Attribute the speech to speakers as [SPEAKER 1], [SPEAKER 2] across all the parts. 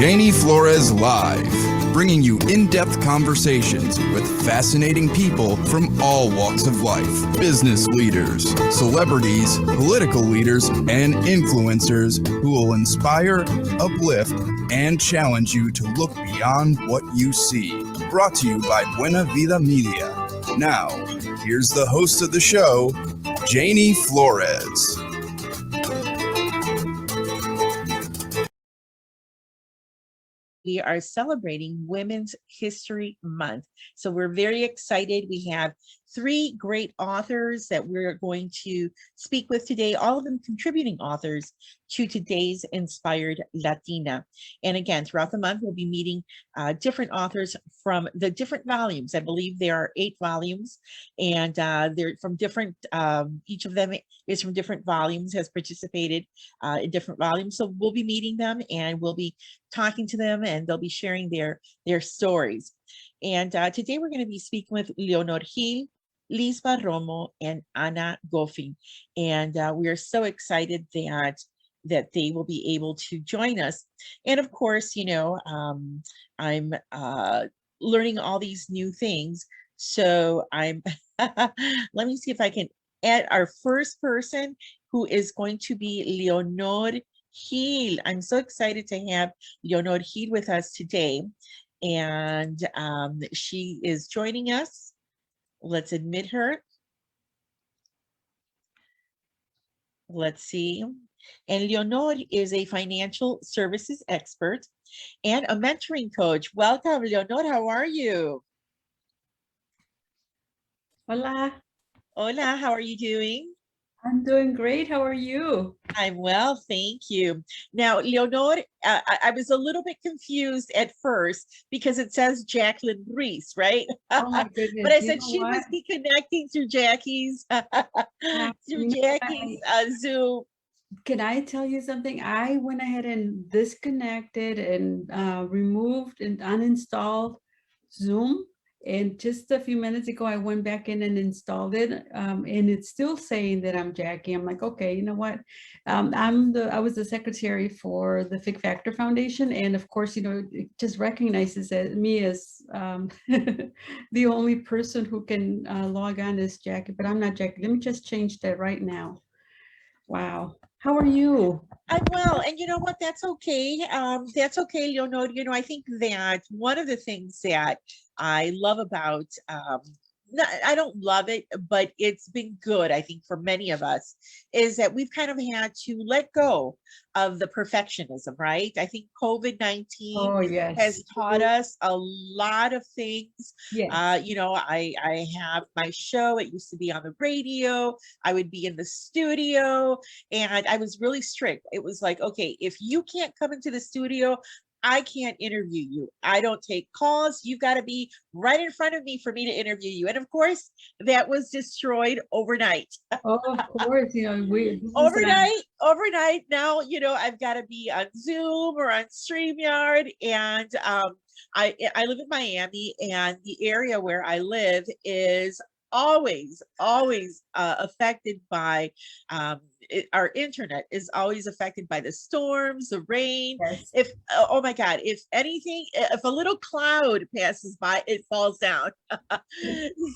[SPEAKER 1] Janie Flores Live, bringing you in-depth conversations with fascinating people from all walks of life. Business leaders, celebrities, political leaders, and influencers who will inspire, uplift, and challenge you to look beyond what you see. Brought to you by Buena Vida Media. Now, here's the host of the show, Janie Flores.
[SPEAKER 2] We are celebrating Women's History Month. So we're very excited. We have three great authors that we're going to speak with today, all of them contributing authors to today's Inspired Latina. And again, throughout the month, we'll be meeting different authors from the different volumes. I believe there are 8 volumes, and they're from different, each of them is from different volumes, has participated in different volumes. So we'll be meeting them and we'll be talking to them, and they'll be sharing their stories. And today we're going to be speaking with Leonorjee, Lisba, Romo, and Ana Goffy. And we are so excited that they will be able to join us. And of course, you know, I'm learning all these new things. So I'm, let me see if I can add our first person, who is going to be Leonorjee. I'm so excited to have Leonorjee with us today. And she is joining us. Let's admit her. Let's see. And Leonor is a financial services expert and a mentoring coach. Welcome, Leonor. How are you?
[SPEAKER 3] Hola.
[SPEAKER 2] Hola, how are you doing?
[SPEAKER 3] I'm doing great. How are you?
[SPEAKER 2] I'm well, thank you. Now, Leonor, I was a little bit confused at first because it says Jacqueline Reese, right?
[SPEAKER 3] Oh my goodness.
[SPEAKER 2] But I said she must be connecting through Jackie's Zoom.
[SPEAKER 3] Can I tell you something? I went ahead and disconnected and removed and uninstalled Zoom. And just a few minutes ago, I went back in and installed it, and it's still saying that I'm Jackie. I'm like, okay, you know what? I was the secretary for the Fig Factor Foundation, and of course, you know, it just recognizes me as the only person who can log on as Jackie, but I'm not Jackie. Let me just change that right now. Wow. How are you?
[SPEAKER 2] I'm well, and you know what? That's okay. That's okay, Leonor. You know, I think that one of the things that I love about, I don't love it, but it's been good, I think, for many of us, is that we've kind of had to let go of the perfectionism, right? I think COVID-19 has taught us a lot of things.
[SPEAKER 3] Yes.
[SPEAKER 2] You know, I have my show. It used to be on the radio. I would be in the studio, and I was really strict. It was like, okay, if you can't come into the studio, I can't interview you. I don't take calls. You've got to be right in front of me for me to interview you. And of course, that was destroyed overnight.
[SPEAKER 3] Oh, of course, you know,
[SPEAKER 2] overnight. Now, you know, I've got to be on Zoom or on StreamYard. And I live in Miami, and the area where I live is always affected by our internet is always affected by the storms, the rain.
[SPEAKER 3] Yes.
[SPEAKER 2] If oh my God, if anything, if a little cloud passes by, it falls down.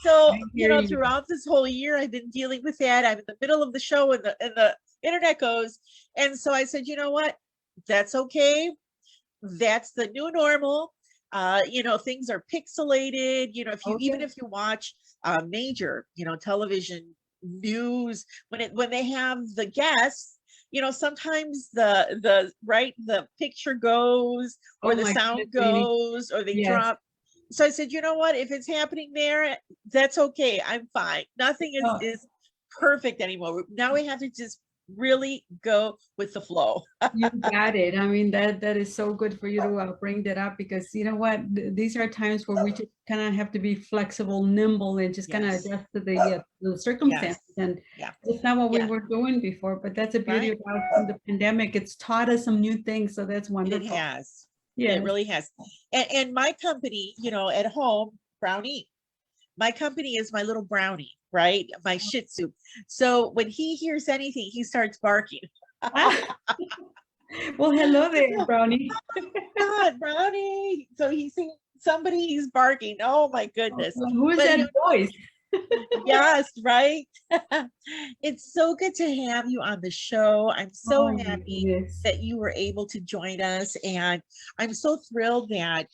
[SPEAKER 2] So you know, throughout this whole year, I've been dealing with that. I'm in the middle of the show, and the internet goes, and so I said, you know what, that's okay. That's the new normal. You know, things are pixelated. You know, if you even if you watch major, you know, television news, when they have the guests, you know, sometimes the picture goes, or the sound goes, or they drop. So I said, you know what, if it's happening there, that's okay. I'm fine. Nothing is perfect anymore. Now we have to just really go with the flow.
[SPEAKER 3] You got it. I mean, that is so good for you to bring that up, because you know what, these are times where we just kind of have to be flexible, nimble, and just kind of adjust to the circumstances. And it's not what we were doing before, but that's the beauty about the pandemic. It's taught us some new things, so that's wonderful.
[SPEAKER 2] It has. It really has. And my company, you know, at home, Brownie, my company is my little Brownie, right? My Shih Tzu. So when he hears anything, he starts barking.
[SPEAKER 3] Well, hello there, Brownie.
[SPEAKER 2] God, Brownie. So he's seeing somebody, he's barking. Oh my goodness.
[SPEAKER 3] Who is
[SPEAKER 2] But
[SPEAKER 3] that voice?
[SPEAKER 2] yes, right. It's so good to have you on the show. I'm so
[SPEAKER 3] Oh my
[SPEAKER 2] happy
[SPEAKER 3] goodness.
[SPEAKER 2] that you were able to join us. And I'm so thrilled that,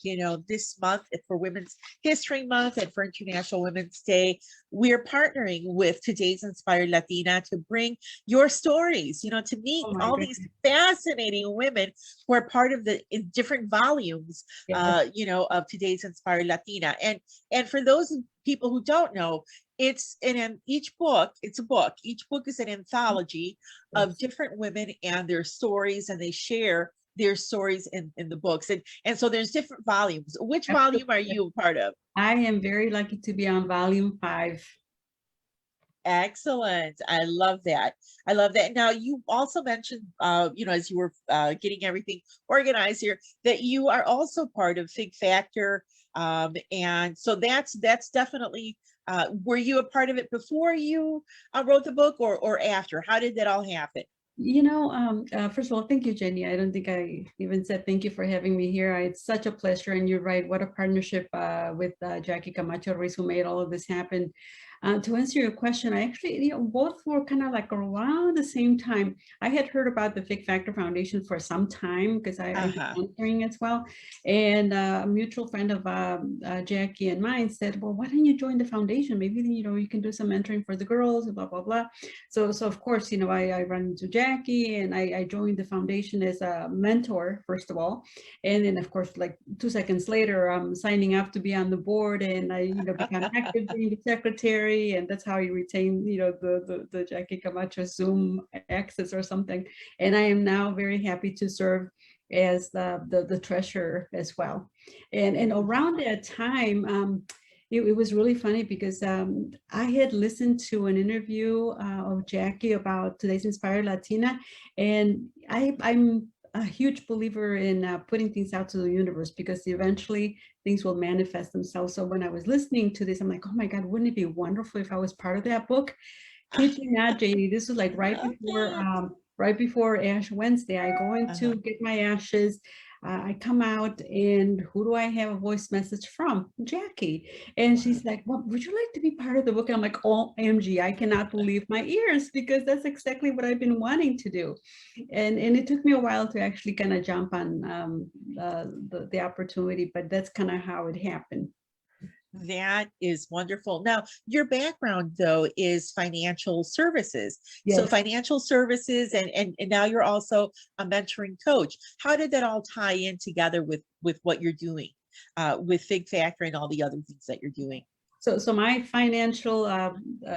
[SPEAKER 2] this month for Women's History Month and for International Women's Day, we're partnering with Today's Inspired Latina to bring your stories, to meet
[SPEAKER 3] Oh my
[SPEAKER 2] all these
[SPEAKER 3] goodness.
[SPEAKER 2] fascinating women who are part of the different volumes,
[SPEAKER 3] Yes.
[SPEAKER 2] of Today's Inspired Latina. And for those people who don't know, it's each book, it's a book. Each book is an anthology of
[SPEAKER 3] Yes.
[SPEAKER 2] different women and their stories, and they share their stories in the books. And so there's different volumes. Which volume are
[SPEAKER 3] Absolutely.
[SPEAKER 2] you a part of?
[SPEAKER 3] I am very lucky to be on volume 5.
[SPEAKER 2] Excellent. I love that. I love that. Now, you also mentioned, as you were getting everything organized here, that you are also part of Fig Factor. And so that's definitely, were you a part of it before you wrote the book or after? How did that all happen?
[SPEAKER 3] First of all, thank you, Jenny. I don't think I even said thank you for having me here. It's such a pleasure, and you're right. What a partnership with Jackie Camacho Ruiz, who made all of this happen. To answer your question, I actually, both were kind of like around the same time. I had heard about the Fig Factor Foundation for some time because I do
[SPEAKER 2] Uh-huh.
[SPEAKER 3] mentoring as well. And a mutual friend of Jackie and mine said, well, why don't you join the foundation? Maybe, you can do some mentoring for the girls, blah, blah, blah. So of course, I run into Jackie and I joined the foundation as a mentor, first of all. And then of course, like 2 seconds later, I'm signing up to be on the board and I, become active being the secretary. And that's how you retain, the Jackie Camacho Zoom access or something. And I am now very happy to serve as the treasurer as well. And around that time, it was really funny because I had listened to an interview of Jackie about Today's Inspired Latina, and I'm a huge believer in putting things out to the universe because eventually things will manifest themselves. So when I was listening to this, I'm like, oh my God, wouldn't it be wonderful if I was part of that book? Kid you not, JD, this was like
[SPEAKER 2] Love that.
[SPEAKER 3] right before Ash Wednesday. I go in
[SPEAKER 2] Uh-huh.
[SPEAKER 3] to get my ashes. I come out and who do I have a voice message from? Jackie. And she's like, well, would you like to be part of the book? And I'm like, OMG, I cannot believe my ears because that's exactly what I've been wanting to do. And it took me a while to actually kind of jump on the opportunity, but that's kind of how it happened.
[SPEAKER 2] That is wonderful. Now, your background though is financial services. So
[SPEAKER 3] Yes.
[SPEAKER 2] financial services and now you're also a mentoring coach. How did that all tie in together with what you're doing with Fig Factor and all the other things that you're doing?
[SPEAKER 3] So my financial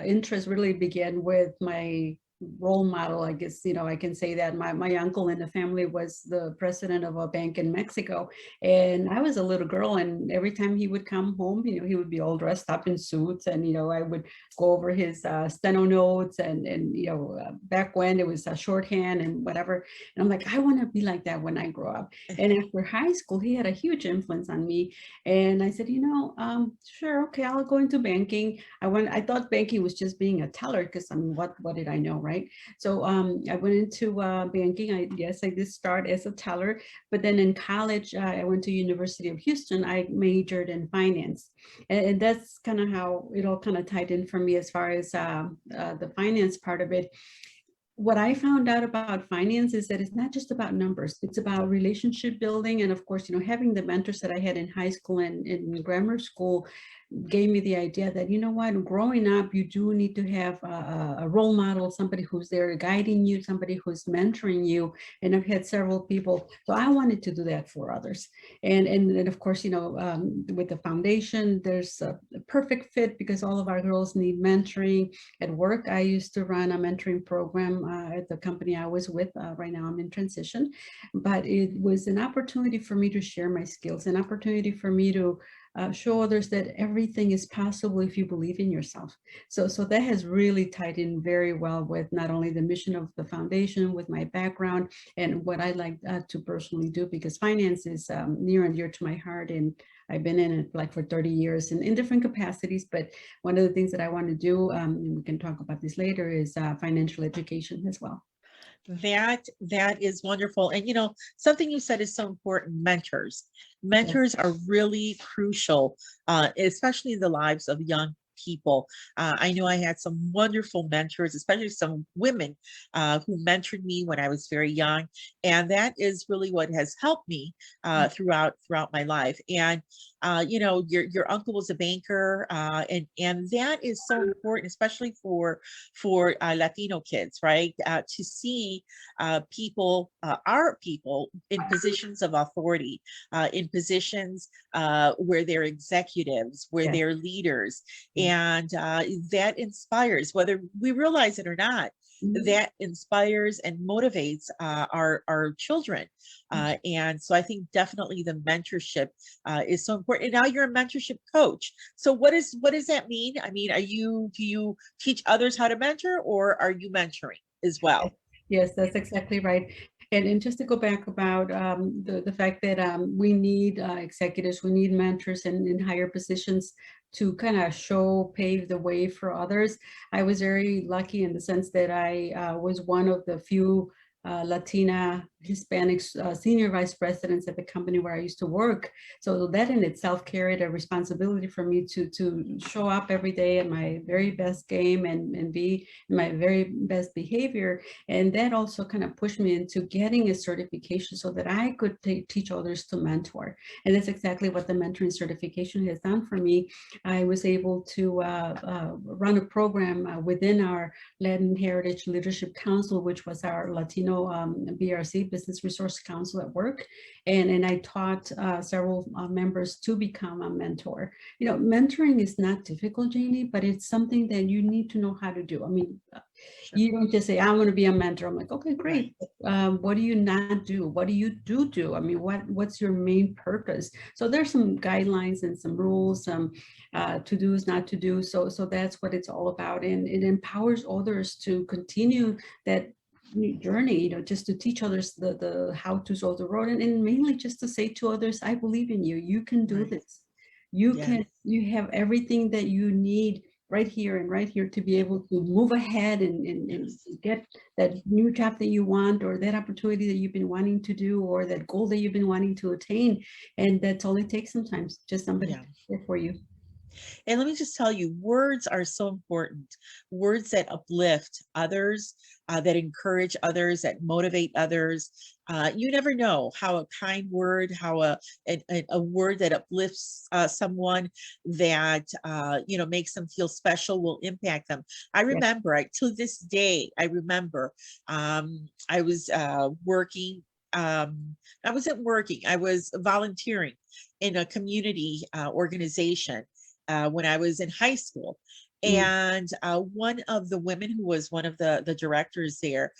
[SPEAKER 3] interest really began with my role model. I guess, I can say that my uncle in the family was the president of a bank in Mexico. And I was a little girl, and every time he would come home, he would be all dressed up in suits. And, I would go over his steno notes and back when it was a shorthand and whatever. And I'm like, I want to be like that when I grow up. And after high school, he had a huge influence on me. And I said, sure, okay, I'll go into banking. I thought banking was just being a teller because what did I know, right? So I went into banking. I did start as a teller, but then in college, I went to University of Houston. I majored in finance, and that's kind of how it all kind of tied in for me as far as the finance part of it. What I found out about finance is that it's not just about numbers, it's about relationship building. And of course, having the mentors that I had in high school and in grammar school gave me the idea that, growing up, you do need to have a role model, somebody who's there guiding you, somebody who's mentoring you. And I've had several people. So I wanted to do that for others. And then of course, with the foundation, there's a perfect fit because all of our girls need mentoring. At work, I used to run a mentoring program at the company I was with. Right now I'm in transition, but it was an opportunity for me to share my skills, an opportunity for me to show others that everything is possible if you believe in yourself. So that has really tied in very well with not only the mission of the foundation, with my background and what I like to personally do, because finance is near and dear to my heart. And I've been in it like for 30 years in different capacities. But one of the things that I want to do, and we can talk about this later, is financial education as well.
[SPEAKER 2] That is wonderful. And something you said is so important, mentors. Mentors are really crucial, especially in the lives of young people. I know I had some wonderful mentors, especially some women who mentored me when I was very young, and that is really what has helped me throughout my life. And your uncle was a banker, and that is so important, especially for Latino kids, right? To see our people in positions of authority, in positions where they're executives, where
[SPEAKER 3] Yes.
[SPEAKER 2] they're leaders,
[SPEAKER 3] Mm.
[SPEAKER 2] and that inspires, whether we realize it or not.
[SPEAKER 3] Mhm.
[SPEAKER 2] That inspires and motivates our children, and so I think definitely the mentorship is so important. And now you're a mentorship coach. So what does that mean? I mean, do you teach others how to mentor, or are you mentoring as well?
[SPEAKER 3] Yes, that's exactly right. And just to go back about the fact that we need executives, we need mentors in higher positions to kind of pave the way for others. I was very lucky in the sense that I was one of the few Latina Hispanics senior vice presidents at the company where I used to work. So that in itself carried a responsibility for me to show up every day at my very best game and be in my very best behavior. And that also kind of pushed me into getting a certification so that I could teach others to mentor. And that's exactly what the mentoring certification has done for me. I was able to run a program within our Latin Heritage Leadership Council, which was our Latino BRC, Business Resource Council at work. And I taught several members to become a mentor. Mentoring is not difficult, Janie, but it's something that you need to know how to do. I mean,
[SPEAKER 2] Sure.
[SPEAKER 3] you don't just say, I want to be a mentor. I'm like, okay,
[SPEAKER 2] Right.
[SPEAKER 3] great. What do you not do? What do you do? I mean, what's your main purpose? So there's some guidelines and some rules, some to do's, not to do. So that's what it's all about. And it empowers others to continue that journey, just to teach others the how to's of the road, and mainly just to say to others, I believe in you. You can do
[SPEAKER 2] Right.
[SPEAKER 3] this. You
[SPEAKER 2] Yes.
[SPEAKER 3] can, you have everything that you need right here and right here to be able to move ahead and
[SPEAKER 2] Yes.
[SPEAKER 3] get that new job that you want, or that opportunity that you've been wanting to do, or that goal that you've been wanting to attain. And that's all it takes sometimes, just somebody
[SPEAKER 2] Yeah.
[SPEAKER 3] there for you.
[SPEAKER 2] And let me just tell you, words are so important. Words that uplift others, that encourage others, that motivate others. You never know how a kind word, how a word that uplifts someone, that makes them feel special, will impact them. I
[SPEAKER 3] Yes.
[SPEAKER 2] remember, to this day, I remember I was working. I wasn't working. I was volunteering in a community organization when I was in high school.
[SPEAKER 3] Mm.
[SPEAKER 2] And one of the women who was one of the directors there,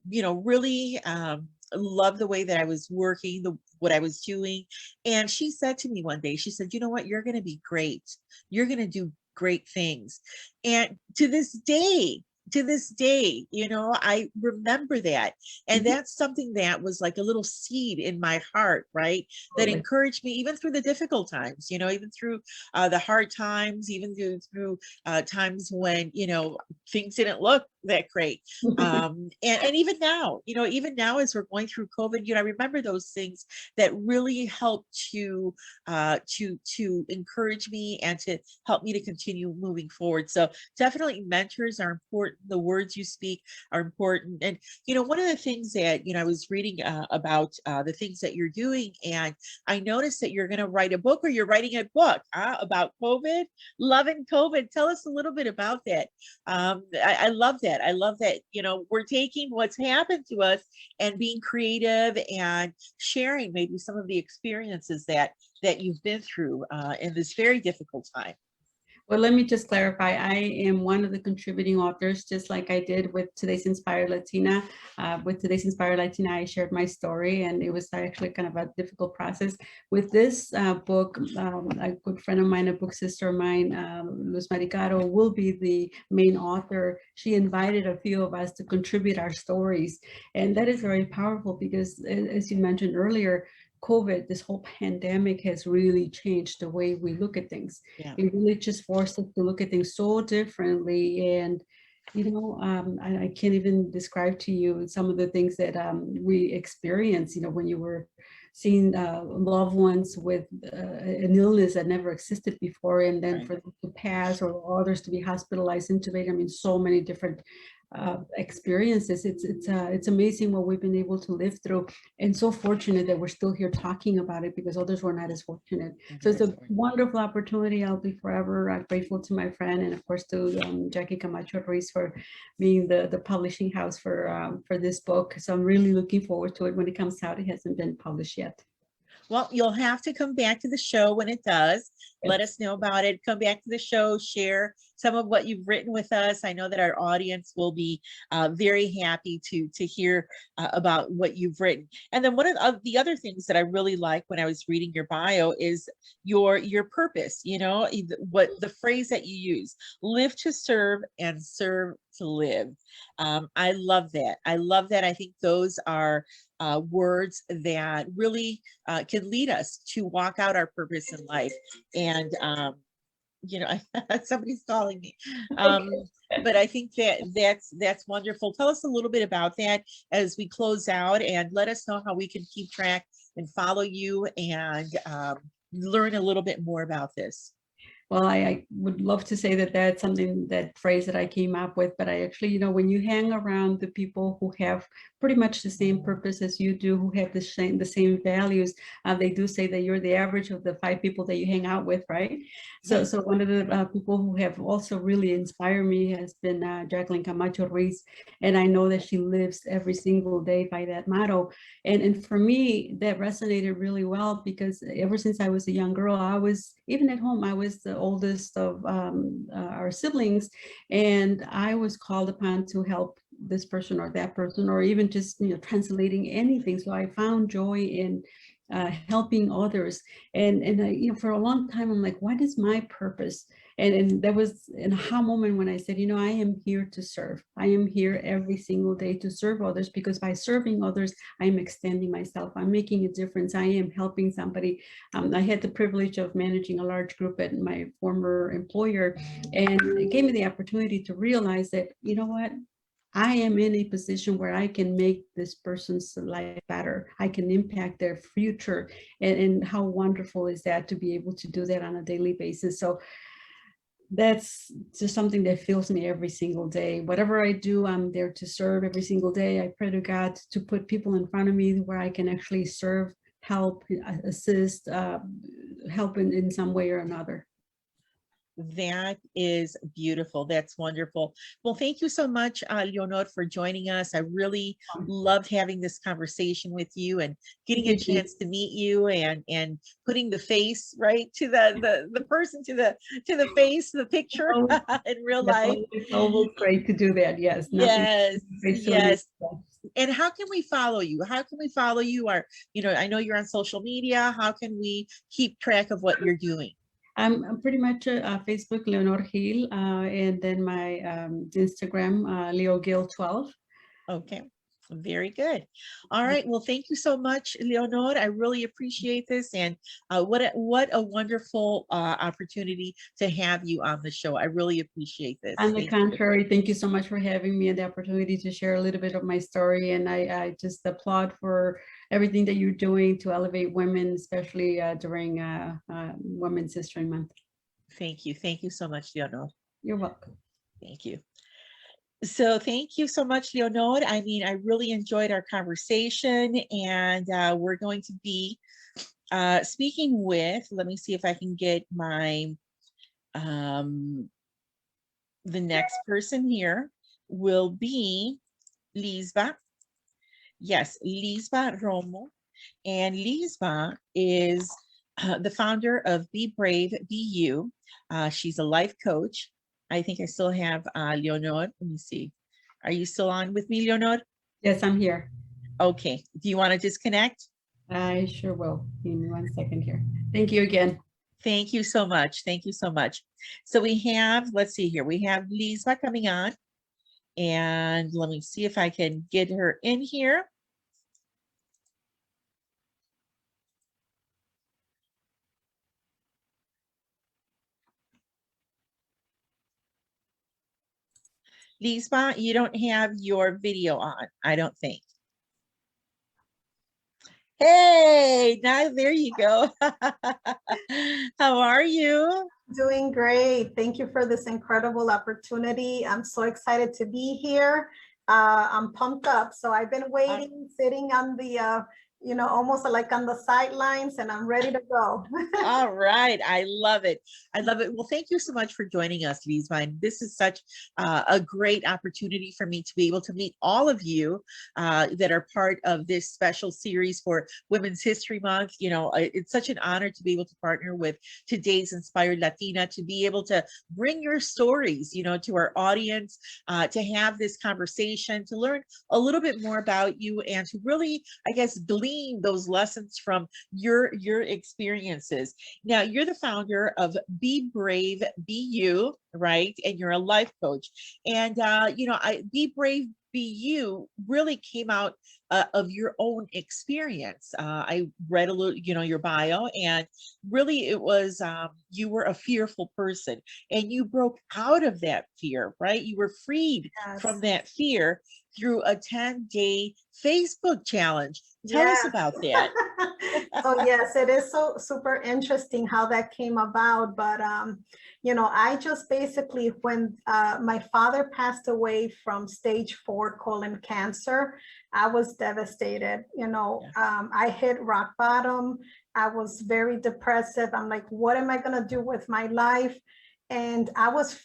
[SPEAKER 2] really loved the way that I was working, what I was doing. And she said to me one day, she said, you know what, you're going to be great. You're going to do great things. And to this day, I remember that. And
[SPEAKER 3] Mhm.
[SPEAKER 2] that's something that was like a little seed in my heart, right? That
[SPEAKER 3] Totally.
[SPEAKER 2] encouraged me even through the difficult times, even through the hard times, even through times when, things didn't look that great. And even now as we're going through COVID, I remember those things that really helped to encourage me and to help me to continue moving forward. So definitely mentors are important. The words you speak are important. And, one of the things that, I was reading about the things that you're doing, and I noticed that you're going to write a book, or you're writing a book about COVID, loving COVID. Tell us a little bit about that. I love that. I love that, we're taking what's happened to us and being creative and sharing maybe some of the experiences that you've been through in this very difficult time.
[SPEAKER 3] Well, let me just clarify. I am one of the contributing authors, just like I did with Today's Inspired Latina. With Today's Inspired Latina, I shared my story, and it was actually kind of a difficult process. With this book, a good friend of mine, a book sister of mine, Luz Maricaro, will be the main author. She invited a few of us to contribute our stories. And that is very powerful because, as you mentioned earlier, COVID, this whole pandemic has really changed the way we look at things.
[SPEAKER 2] Yeah.
[SPEAKER 3] It really just forced us to look at things so differently. And I can't even describe to you some of the things that we experience, when you were seeing loved ones with an illness that never existed before, and then
[SPEAKER 2] Right.
[SPEAKER 3] for them to pass or others to be hospitalized, intubated. I mean, so many different experiences. It's amazing what we've been able to live through, and so fortunate that we're still here talking about it because others were not as fortunate. So it's a wonderful opportunity. I'll be forever grateful to my friend, and of course to Jackie Camacho Ruiz for being the publishing house for this book. So I'm really looking forward to it when it comes out. It hasn't been published yet.
[SPEAKER 2] Well, you'll have to come back to the show when it does. Let
[SPEAKER 3] Yes.
[SPEAKER 2] us know about it. Come back to the show, share some of what you've written with us. I know that our audience will be very happy to hear about what you've written. And then one of the other things that I really like when I was reading your bio is your purpose, what the phrase that you use, live to serve and serve to live. I love that. I love that. I think those are words that really can lead us to walk out our purpose in life. And somebody's calling me. But I think that's wonderful. Tell us a little bit about that as we close out, and let us know how we can keep track and follow you and learn a little bit more about this.
[SPEAKER 3] Well, I would love to say that that's something, that phrase that I came up with, but I actually, when you hang around the people who have pretty much the same purpose as you do, who have the same values, they do say that you're the average of the 5 people that you hang out with, right? So one of the people who have also really inspired me has been Jacqueline Camacho Ruiz, and I know that she lives every single day by that motto. And for me, that resonated really well because ever since I was a young girl, even at home, I was the oldest of our siblings, and I was called upon to help this person or that person, or even just translating anything. So I found joy in helping others, and for a long time I'm like, what is my purpose? And there was an aha moment when I said, I am here to serve. I am here every single day to serve others, because by serving others, I'm extending myself. I'm making a difference. I am helping somebody. I had the privilege of managing a large group at my former employer, and it gave me the opportunity to realize that, what? I am in a position where I can make this person's life better. I can impact their future. And how wonderful is that to be able to do that on a daily basis? So that's just something that fills me every single day. Whatever I do, I'm there to serve every single day. I pray to God to put people in front of me where I can actually serve, help, assist, help in some way or another.
[SPEAKER 2] That is beautiful. That's wonderful. Well, thank you so much, Leonor, for joining us. I really loved having this conversation with you and getting a chance to meet you and putting the face right to the person to the face, the picture in real life.
[SPEAKER 3] It's always great to do that. Yes.
[SPEAKER 2] Yes. Yes. And how can we follow you? How can we follow you? I know you're on social media. How can we keep track of what you're doing?
[SPEAKER 3] I'm pretty much Facebook, Leonorjee, and then my Instagram, LeoGil12.
[SPEAKER 2] Okay, very good. All right. Well, thank you so much, Leonor. I really appreciate this, and what a wonderful opportunity to have you on the show. I really appreciate this.
[SPEAKER 3] On the contrary, thank you so much for having me and the opportunity to share a little bit of my story. And I just applaud for everything that you're doing to elevate women, especially during Women's History Month.
[SPEAKER 2] Thank you. Thank you so much, Leonor.
[SPEAKER 3] You're welcome.
[SPEAKER 2] Thank you. So thank you so much, Leonor. I mean, I really enjoyed our conversation, and we're going to be speaking with, let me see if I can get my, the next person here will be Lisba. Yes, Lisba Romo. And Lisba is the founder of Be Brave, Be You. She's a life coach. I think I still have Leonor. Let me see. Are you still on with me, Leonor?
[SPEAKER 3] Yes, I'm here.
[SPEAKER 2] Okay. Do you want to disconnect?
[SPEAKER 3] I sure will. Give me 1 second here. Thank you again.
[SPEAKER 2] Thank you so much. Thank you so much. So we have, let's see here. We have Lisba coming on. And let me see if I can get her in here. Lisba, you don't have your video on, I don't think. Hey, now there you go. How are you?
[SPEAKER 4] Doing great. Thank you for this incredible opportunity. I'm so excited to be here. I'm pumped up. So I've been waiting, sitting on the, almost like on the sidelines, and I'm ready to go.
[SPEAKER 2] All right. I love it. I love it. Well, thank you so much for joining us, Lisbon. This is such a great opportunity for me to be able to meet all of you that are part of this special series for Women's History Month. You know, it's such an honor to be able to partner with today's Inspired Latina, to be able to bring your stories, you know, to our audience, to have this conversation, to learn a little bit more about you, and to really, I guess, glean those lessons from your experiences. Now, you're the founder of Be Brave, Be You, right? And you're a life coach. And, Be Brave, Be You really came out of your own experience. I read a little, your bio, and really it was, you were a fearful person and you broke out of that fear, right? You were freed from that fear through a 10-day Facebook challenge. Tell us about that.
[SPEAKER 4] So yes, it is so super interesting how that came about. But I just basically, when my father passed away from stage 4 colon cancer, I was devastated. I hit rock bottom. I was very depressive. I'm like, what am I gonna do with my life? And I was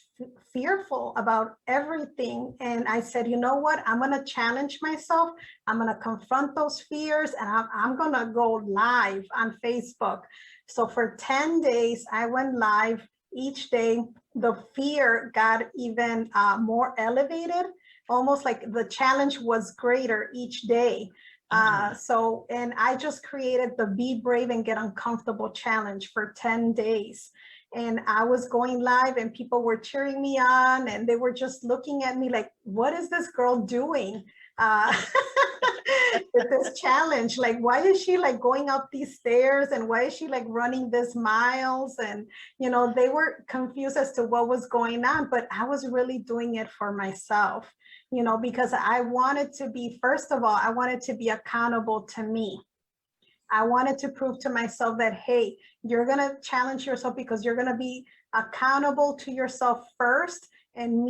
[SPEAKER 4] fearful about everything. And I said, you know what? I'm going to challenge myself. I'm going to confront those fears, and I'm going to go live on Facebook. So for 10 days, I went live each day. The fear got even more elevated, almost like the challenge was greater each day. And I just created the Be Brave and Get Uncomfortable challenge for 10 days. And I was going live and people were cheering me on, and they were just looking at me like, what is this girl doing with this challenge? Like, why is she like going up these stairs, and why is she like running this miles? And, they were confused as to what was going on, but I was really doing it for myself, because I wanted to be, first of all, I wanted to be accountable to me. I wanted to prove to myself that, hey, you're going to challenge yourself because you're going to be accountable to yourself first, and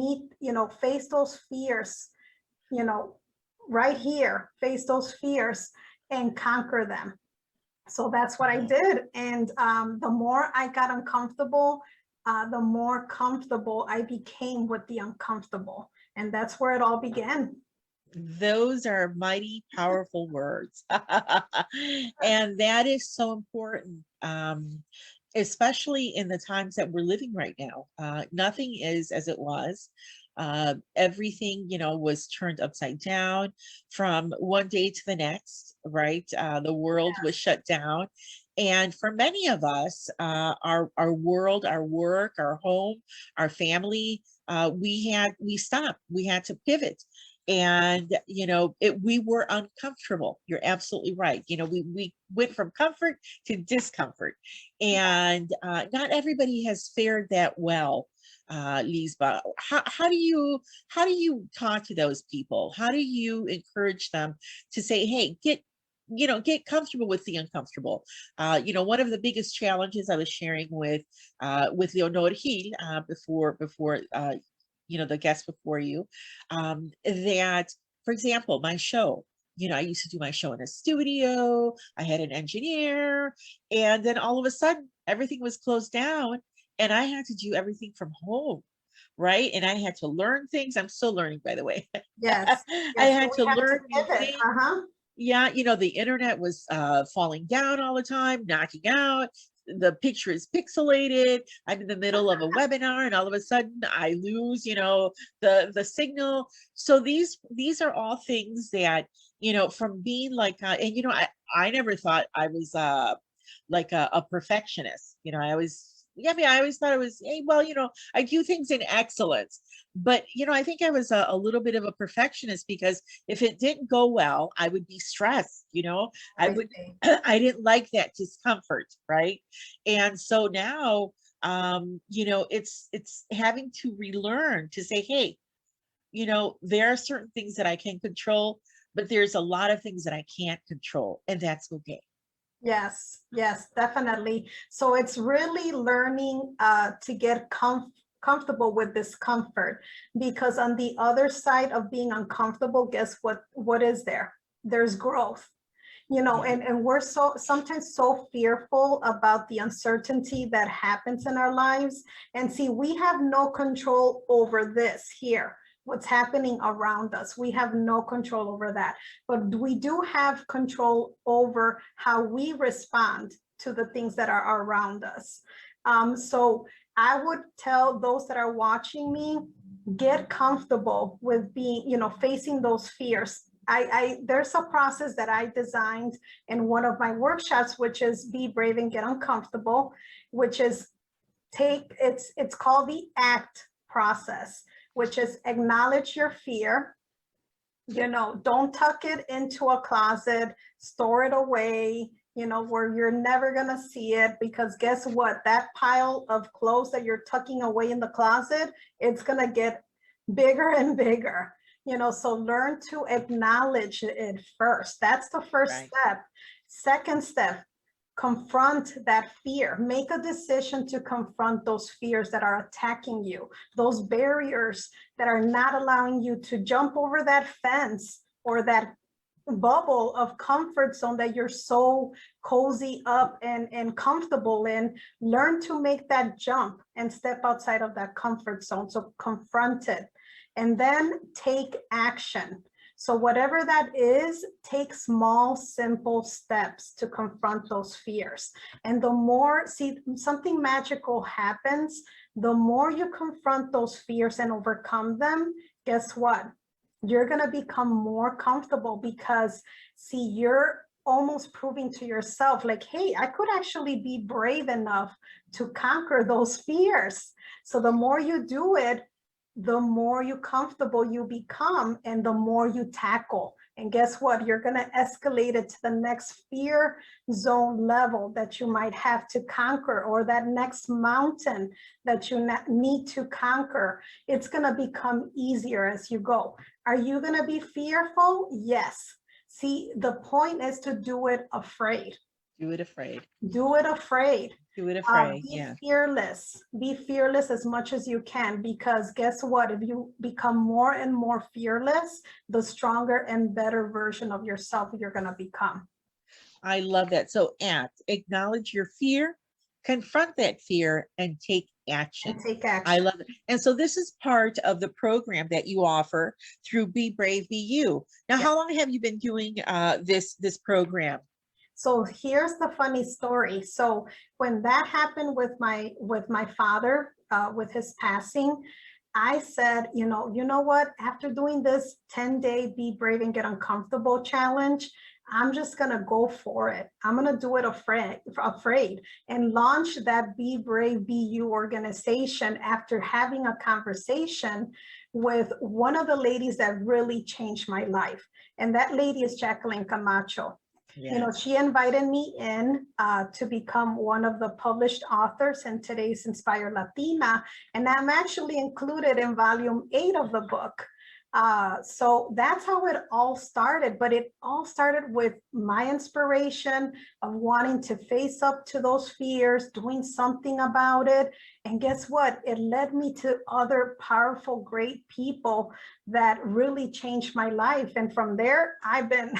[SPEAKER 4] face those fears, right here, face those fears and conquer them. So that's what I did. And the more I got uncomfortable, the more comfortable I became with the uncomfortable. And that's where it all began.
[SPEAKER 2] Those are mighty powerful words. And that is so important, especially in the times that we're living right now. Nothing is as it was. Everything, was turned upside down from one day to the next, right? The world was shut down. And for many of us, our world, our work, our home, our family, we stopped. We had to pivot. And we were uncomfortable. You're absolutely right. We went from comfort to discomfort, and not everybody has fared that well. Lisba, how do you talk to those people? How do you encourage them to say, hey, get comfortable with the uncomfortable? One of the biggest challenges I was sharing with Leonorjee before the guest before you, that, for example, my show, I used to do my show in a studio. I had an engineer, and then all of a sudden everything was closed down and I had to do everything from home. Right. And I had to learn things. I'm still learning, by the way.
[SPEAKER 4] Yes.
[SPEAKER 2] I had to learn new
[SPEAKER 4] pivot.
[SPEAKER 2] things. Yeah, the internet was falling down all the time, knocking out. The picture is pixelated. I'm in the middle of a webinar, and all of a sudden I lose, the signal. So these are all things that, from being like, and I never thought I was like a perfectionist. I always thought it was, hey, well, I do things in excellence. But, I think I was a little bit of a perfectionist, because if it didn't go well, I would be stressed, I didn't like that discomfort, right? And so now, it's having to relearn to say, hey, there are certain things that I can control, but there's a lot of things that I can't control, and that's okay.
[SPEAKER 4] Yes, yes, definitely. So it's really learning to get comfortable with discomfort, because on the other side of being uncomfortable, guess what is there? There's growth.
[SPEAKER 2] Yeah.
[SPEAKER 4] And we're sometimes so fearful about the uncertainty that happens in our lives. And see, we have no control over this here, what's happening around us. We have no control over that, but we do have control over how we respond to the things that are around us. So I would tell those that are watching me, get comfortable with being, facing those fears. There's a process that I designed in one of my workshops, which is be brave and get uncomfortable, which is it's called the ACT process, which is acknowledge your fear, don't tuck it into a closet, store it away, where you're never gonna see it, because guess what? That pile of clothes that you're tucking away in the closet, it's gonna get bigger and bigger. So learn to acknowledge it first. That's the first
[SPEAKER 2] Right.
[SPEAKER 4] step. Second step, confront that fear. Make a decision to confront those fears that are attacking you, those barriers that are not allowing you to jump over that fence or that bubble of comfort zone that you're so cozy up and comfortable in. Learn to make that jump and step outside of that comfort zone. So confront it. And then take action. So whatever that is, take small, simple steps to confront those fears. And the more, something magical happens, the more you confront those fears and overcome them, guess what? You're gonna become more comfortable, because you're almost proving to yourself like, hey, I could actually be brave enough to conquer those fears. So the more you do it, the more comfortable you become, and the more you tackle. And guess what? You're going to escalate it to the next fear zone level that you might have to conquer, or that next mountain that you need to conquer. It's going to become easier as you go. Are you going to be fearful? Yes. See, the point is to do it afraid.
[SPEAKER 2] Do it afraid.
[SPEAKER 4] Do it afraid.
[SPEAKER 2] Do it afraid.
[SPEAKER 4] Be
[SPEAKER 2] Yeah.
[SPEAKER 4] fearless. Be fearless as much as you can, because guess what? If you become more and more fearless, the stronger and better version of yourself you're going to become.
[SPEAKER 2] I love that. So acknowledge your fear, confront that fear, and take action.
[SPEAKER 4] And take action.
[SPEAKER 2] I love it. And so this is part of the program that you offer through Be Brave, Be You. Now, how long have you been doing this program?
[SPEAKER 4] So here's the funny story. So when that happened with my father, with his passing, I said, you know what? After doing this 10-day Be Brave and Get Uncomfortable challenge, I'm just gonna go for it. I'm gonna do it afraid, and launch that Be Brave, Be You organization after having a conversation with one of the ladies that really changed my life. And that lady is Jacqueline Camacho.
[SPEAKER 2] Yes.
[SPEAKER 4] She invited me in to become one of the published authors in today's Inspire Latina, and I'm actually included in volume 8 of the book. So that's how it all started, but it all started with my inspiration of wanting to face up to those fears, doing something about it. And guess what? It led me to other powerful, great people that really changed my life. And from there, I've been,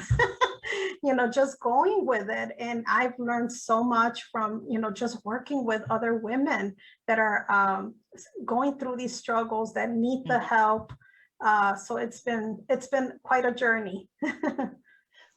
[SPEAKER 4] just going with it. And I've learned so much from, just working with other women that are going through these struggles, that need the help. So it's been quite a journey.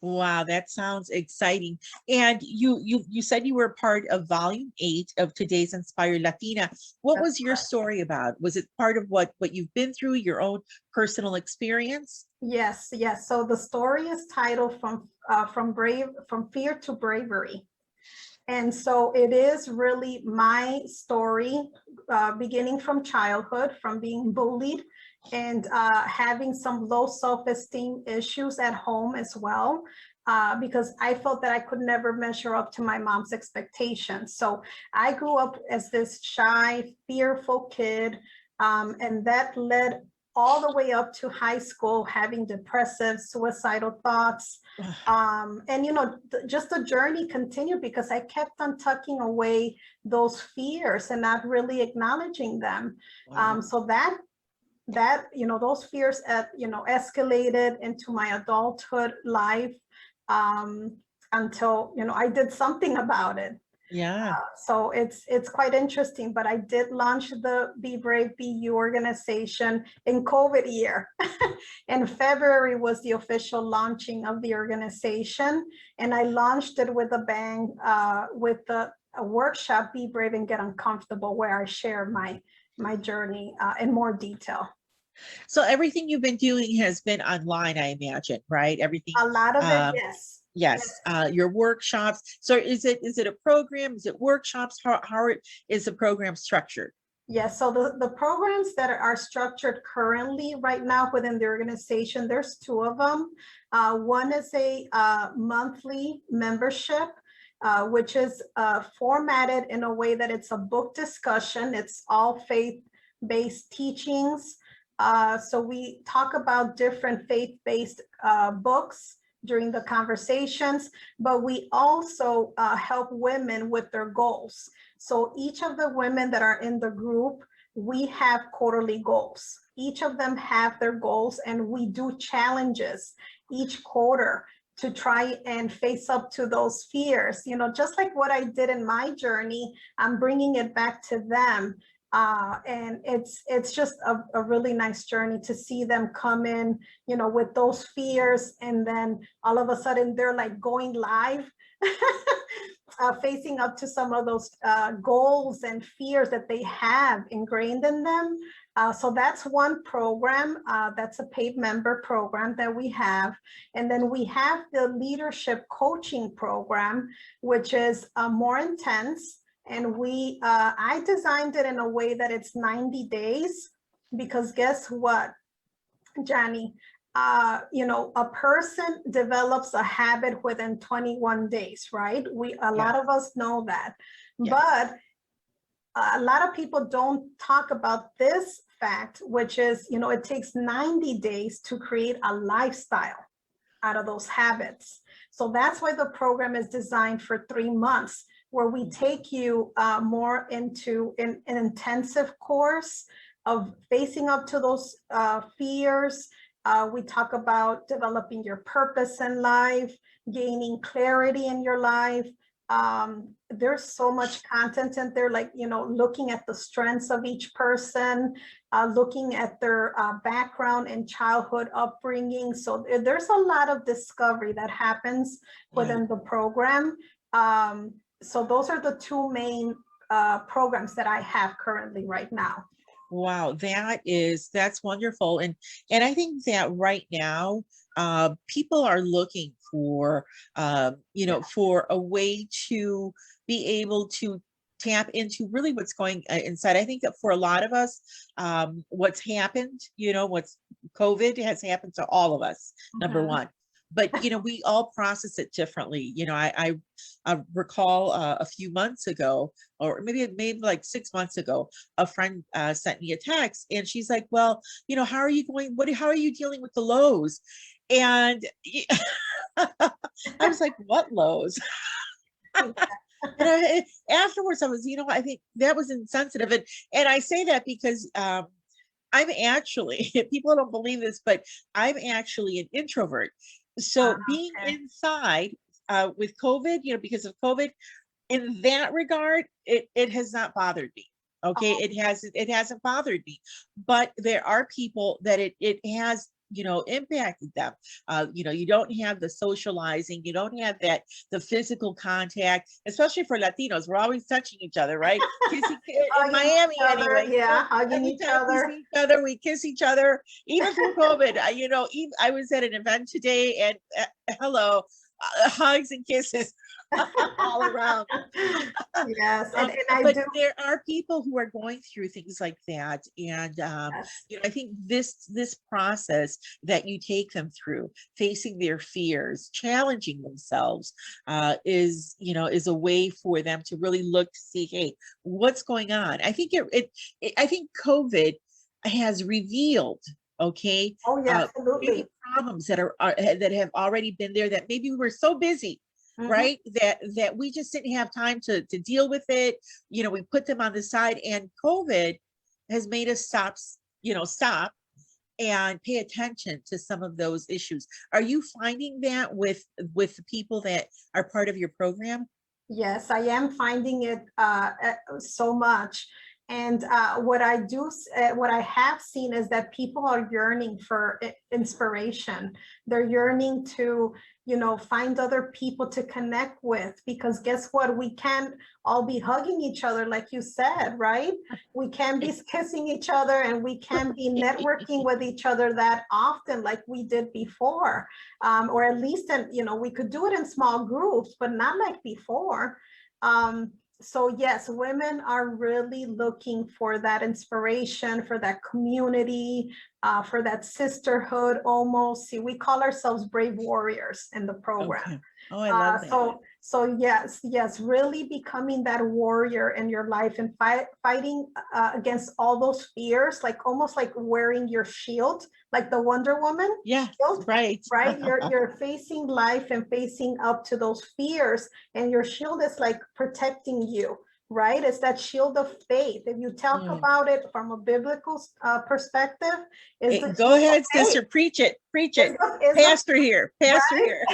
[SPEAKER 2] Wow, that sounds exciting. And you said you were part of volume 8 of today's Inspire Latina. What was your story about? Was it part of what you've been through, your own personal experience?
[SPEAKER 4] Yes. So the story is titled From Fear to Bravery. And so it is really my story, beginning from childhood, from being bullied and having some low self-esteem issues at home as well, because I felt that I could never measure up to my mom's expectations. So I grew up as this shy, fearful kid, and that led all the way up to high school, having depressive, suicidal thoughts. And, you know, just the journey continued because I kept on tucking away those fears and not really acknowledging them.
[SPEAKER 2] Wow.
[SPEAKER 4] So that, you know, those fears, you know, escalated into my adulthood life until, you know, I did something about it.
[SPEAKER 2] Yeah.
[SPEAKER 4] So it's quite interesting, but I did launch the Be Brave, Be You organization in COVID year. In February was the official launching of the organization. And I launched it with a bang, with a workshop, Be Brave and Get Uncomfortable, where I share my journey in more detail.
[SPEAKER 2] So everything you've been doing has been online, I imagine, right? Everything.
[SPEAKER 4] A lot of it, yes.
[SPEAKER 2] Yes, your workshops. So is it a program? Is it workshops? How is the program structured?
[SPEAKER 4] Yes, so the programs that are structured currently right now within the organization, there's two of them. One is a monthly membership, which is formatted in a way that it's a book discussion. It's all faith-based teachings. So we talk about different faith-based books during the conversations, but we also help women with their goals. So each of the women that are in the group, we have quarterly goals. Each of them have their goals, and we do challenges each quarter to try and face up to those fears. You know, just like what I did in my journey, I'm bringing it back to them. And it's just a really nice journey to see them come in, you know, with those fears, and then all of a sudden they're like going live, facing up to some of those goals and fears that they have ingrained in them. So that's one program, that's a paid member program that we have. And then we have the leadership coaching program, which is more intense. And I designed it in a way that it's 90 days, because guess what, Janie? You know, a person develops a habit within 21 days, right? A lot of us know that, but a lot of people don't talk about this fact, which is, you know, it takes 90 days to create a lifestyle out of those habits. So that's why the program is designed for 3 months, where we take you more into an intensive course of facing up to those fears. We talk about developing your purpose in life, gaining clarity in your life. There's so much content in there, like, you know, looking at the strengths of each person, looking at their background and childhood upbringing. So there's a lot of discovery that happens within the program. So those are the two main programs that I have currently right now.
[SPEAKER 2] Wow, that's wonderful. And I think that right now, people are looking for, you know, for a way to be able to tap into really what's going inside. I think that for a lot of us, what's happened, you know, what's COVID has happened to all of us, number one. But, you know, we all process it differently. You know, I recall a few months ago, or maybe like 6 months ago, a friend sent me a text, and she's like, well, you know, how are you dealing with the lows? And I was like, what lows? And afterwards I was, you know, I think that was insensitive. And I say that because I'm actually, people don't believe this, but I'm actually an introvert. So being inside with COVID, you know, because of COVID, in that regard, it has not bothered me. Okay, it hasn't bothered me. But there are people that it has, you know, impacted them. You know, you don't have the socializing, you don't have the physical contact, especially for Latinos. We're always touching each other, right? Kissing, in Miami anyway.
[SPEAKER 4] Yeah, hugging each other.
[SPEAKER 2] We kiss each other, even through COVID. You know, I was at an event today, and hello, hugs and kisses all around.
[SPEAKER 4] Yes, and
[SPEAKER 2] but there are people who are going through things like that, and you know, I think this process that you take them through, facing their fears, challenging themselves, is, you know, is a way for them to really look to see, hey, what's going on. I think I think COVID has revealed okay?
[SPEAKER 4] Oh, yeah,
[SPEAKER 2] Maybe
[SPEAKER 4] absolutely.
[SPEAKER 2] problems that that have already been there that maybe we were so busy,
[SPEAKER 4] Mhm.
[SPEAKER 2] right? That we just didn't have time to deal with it. You know, we put them on the side, and COVID has made us stop and pay attention to some of those issues. Are you finding that with the people that are part of your program?
[SPEAKER 4] Yes, I am finding it so much. And what I have seen is that people are yearning for inspiration. They're yearning to, find other people to connect with, because guess what? We can't all be hugging each other, like you said, right? We can't be kissing each other, and we can't be networking with each other that often like we did before. Or at least, we could do it in small groups, but not like before. So yes, women are really looking for that inspiration, for that community, for that sisterhood almost. See, we call ourselves brave warriors in the program.
[SPEAKER 2] Okay. Oh, I love that.
[SPEAKER 4] So yes, really becoming that warrior in your life and fighting against all those fears, like almost like wearing your shield, like the Wonder Woman
[SPEAKER 2] Yeah,
[SPEAKER 4] shield,
[SPEAKER 2] right.
[SPEAKER 4] right? You're facing life and facing up to those fears, and your shield is like protecting you, right? It's that shield of faith. If you talk
[SPEAKER 2] Mm.
[SPEAKER 4] about it from a biblical perspective, is the
[SPEAKER 2] Go
[SPEAKER 4] shield of
[SPEAKER 2] ahead,
[SPEAKER 4] faith.
[SPEAKER 2] sister, preach it.
[SPEAKER 4] It's the-
[SPEAKER 2] Pastor here, pastor
[SPEAKER 4] right?
[SPEAKER 2] here.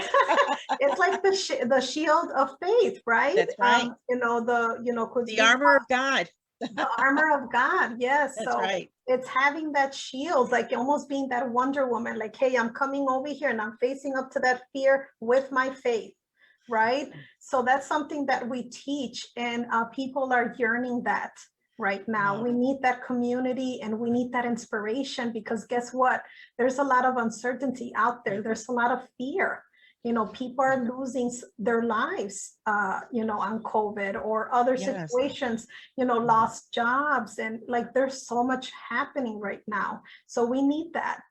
[SPEAKER 4] It's like the shield of faith, right?
[SPEAKER 2] That's right.
[SPEAKER 4] Could
[SPEAKER 2] The
[SPEAKER 4] we
[SPEAKER 2] armor of God.
[SPEAKER 4] the armor of God? Yes.
[SPEAKER 2] That's
[SPEAKER 4] So
[SPEAKER 2] right.
[SPEAKER 4] it's having that shield, like almost being that Wonder Woman, like, hey, I'm coming over here and I'm facing up to that fear with my faith, right? So that's something that we teach, and people are yearning that right now.
[SPEAKER 2] Yeah.
[SPEAKER 4] We need that community, and we need that inspiration, because guess what? There's a lot of uncertainty out there. There's a lot of fear. People are losing their lives, on COVID or other
[SPEAKER 2] Yes.
[SPEAKER 4] situations, lost jobs, and like there's so much happening right now. So we need that.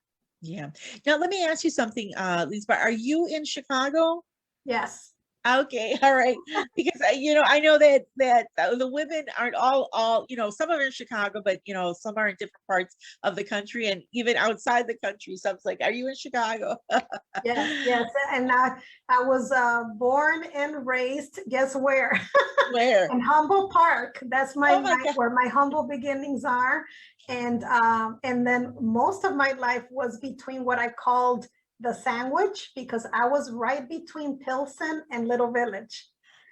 [SPEAKER 2] Yeah. Now let me ask you something, Lisba. Are you in Chicago?
[SPEAKER 4] Yes.
[SPEAKER 2] Okay, all right. Because I know that the women aren't all some are in Chicago, but some are in different parts of the country, and even outside the country. So I was like, are you in Chicago?
[SPEAKER 4] Yes. And I was born and raised, guess where?
[SPEAKER 2] Where?
[SPEAKER 4] In Humboldt Park. That's
[SPEAKER 2] Oh my God.
[SPEAKER 4] where my humble beginnings are. And then most of my life was between what I called the sandwich, because I was right between Pilsen and Little Village.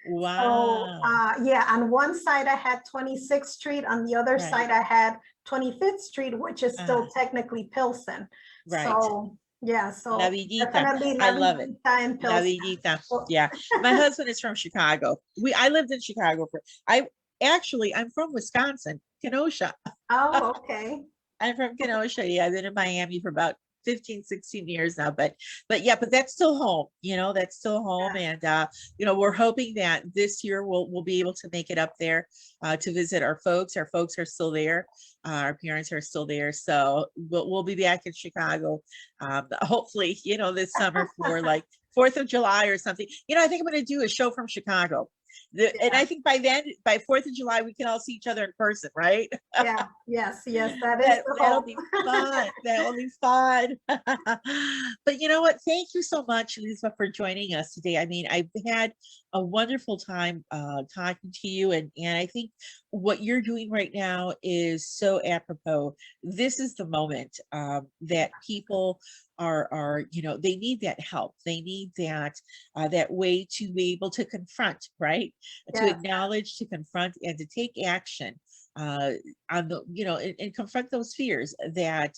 [SPEAKER 4] So
[SPEAKER 2] Wow.
[SPEAKER 4] yeah, on one side I had 26th Street, on the other
[SPEAKER 2] Right.
[SPEAKER 4] side I had 25th Street, which is still technically Pilsen.
[SPEAKER 2] Right.
[SPEAKER 4] So yeah,
[SPEAKER 2] La
[SPEAKER 4] so
[SPEAKER 2] Vidita.
[SPEAKER 4] definitely
[SPEAKER 2] I
[SPEAKER 4] La
[SPEAKER 2] love it.
[SPEAKER 4] Vidita and
[SPEAKER 2] La
[SPEAKER 4] Pilsen.
[SPEAKER 2] Vidita.
[SPEAKER 4] So-
[SPEAKER 2] Yeah. My husband is from Chicago. I lived in Chicago I'm from Wisconsin, Kenosha.
[SPEAKER 4] Oh, okay.
[SPEAKER 2] I'm from Kenosha. Yeah, I've been in Miami for about 15, 16 years now, but that's still home, that's still home.
[SPEAKER 4] Yes.
[SPEAKER 2] And we're hoping that this year we'll be able to make it up there to visit our folks. Our folks are still there. Our parents are still there. So we'll be back in Chicago. Hopefully, this summer for like 4th of July or something. I think I'm going to do a show from Chicago. And I think by 4th of July, we can all see each other in person, right?
[SPEAKER 4] Yeah, yes, that is the
[SPEAKER 2] That'll
[SPEAKER 4] hope.
[SPEAKER 2] be fun. That'll be fun. But you know what? Thank you so much, Lisba, for joining us today. I mean, I've had a wonderful time talking to you, and I think what you're doing right now is so apropos. This is the moment that people are they need that help. They need that way to be able to confront, right? To
[SPEAKER 4] Yes.
[SPEAKER 2] acknowledge, to confront, and to take action on the and confront those fears that